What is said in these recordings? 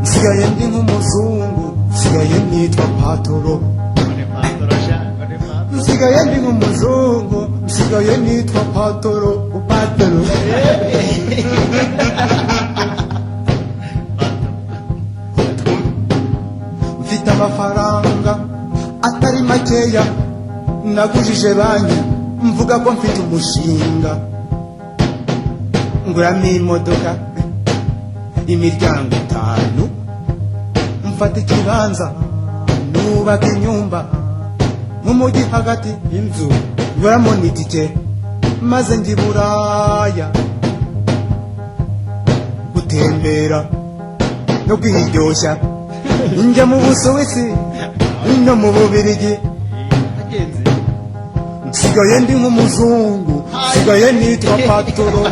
Nsigaye ndi nk'umuzungu, nsigaye nitwa Patoro. Nsigaye ndi nk'umuzungu, nsigaye nitwa Patoro. Patoro. Mfite amafaranga atari makeya, nagujije banki, mvuga ko mfite umushinga. Nguramo imodoka imiryango 5, mfata ikibanza nubaka inyumba mu mujyi hagati y'inzu, nguramo n'itike maze njya i Buraya gutembera no kwiryoshya, njya mu Busuwisi no mu Bubiligi. Nsigaye ndi nk'umuzungu, nsigaye nitwa Patoro.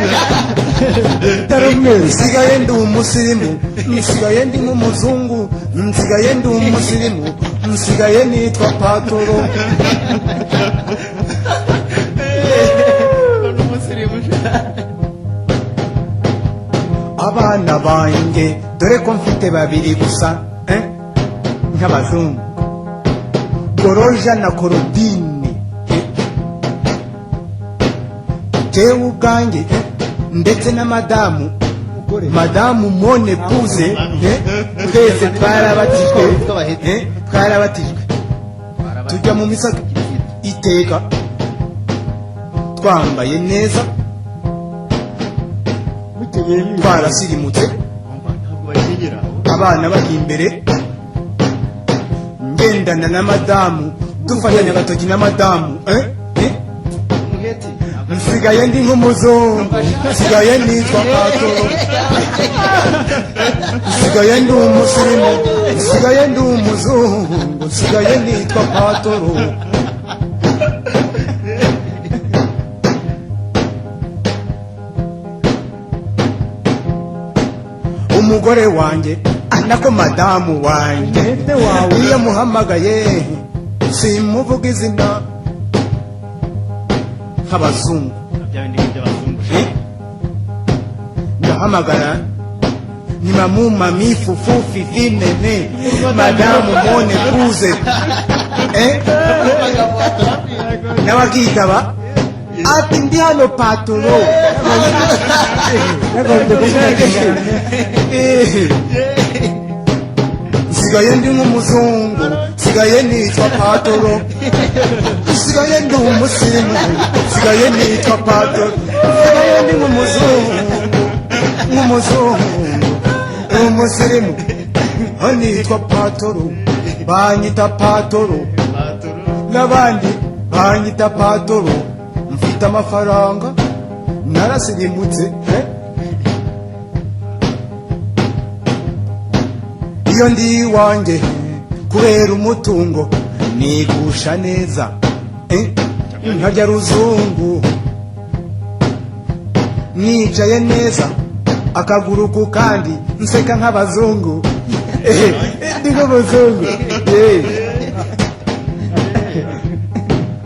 Nsigaye ndi umusirimu, nsigaye ndi nk'umuzungu, nsigaye ndi umusirimu, nsigaye nitwa Patoro. Abana banjye dore ko mfite 2 gusa, nk'abazungu, Goroja na Korodine. Jewe ubwanjye ndetse na madamu Mone Puze, twese twarabatijwe tujya mu misa iteka, twambaye neza, twarasirimutse, abana bari imbere, ngendana na madamu, dufatanya agatoki na madamu. Nsigaye ndi nk'umuzungu, nsigaye nitwa Patoro. Nsigaye ndi umusirimu, nsigaye ndi umuzungu, nsigaye nitwa Patoro. Umugore wanjye nako madamu wanjye, iyo muhamagaye simuvuga izina nk'abazungu, ndahamagara ni mamu, mami, fufu, fifi, nene, madamu, Mone Puze. Nawe akitaba ati ndi hano Patoro. Nsigaye ndi nk'umuzungu, nsigaye nitwa Patoro. Nsigaye ndi umusirimu, nsigaye nitwa Patoro. Nsigaye ndi umusirimu, nitwa Patoro. Banyita Patoro, n'abandi banyita Patoro. Mfite amafaranga, narasirimutse. Iyo ndi iwanjye kubera umutungo, nigusha neza, nkarya ruzungu, nicaye neza, akaguru ku kandi, nseka nk'abazungu. Ndi nk'abazungu.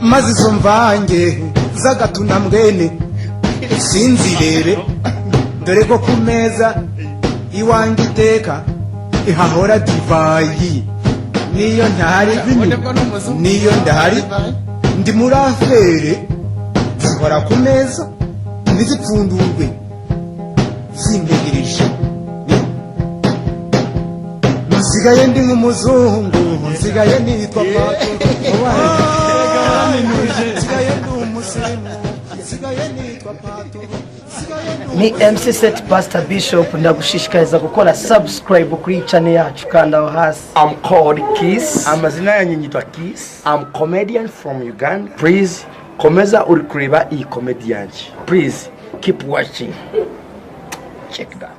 Maze izo mvange z'agatuna mwene sinzirere, dore ko ku meza iwanjye iteka ihahora divayi. Niyo ntari, niyo ndahari, ndi muri afere, zihora ku meza ntizipfundurwe, zintegereje. Nsigaye ndi nk'umuzungu, nsigaye nitwa Patoro. Nsigaye ndi umusirimu, nsigaye nitwa Patoro. Ni MC Set Pastor Bishop, ndagushishikariza gukora subscribe kuri channel yacu kandi aho hasi. I'm called Kiss. Amazina yanjye nyitwa Kiss. I'm comedian from Uganda. Please komeza uri kureba iyi comedy yanjye. Please keep watching. Check that.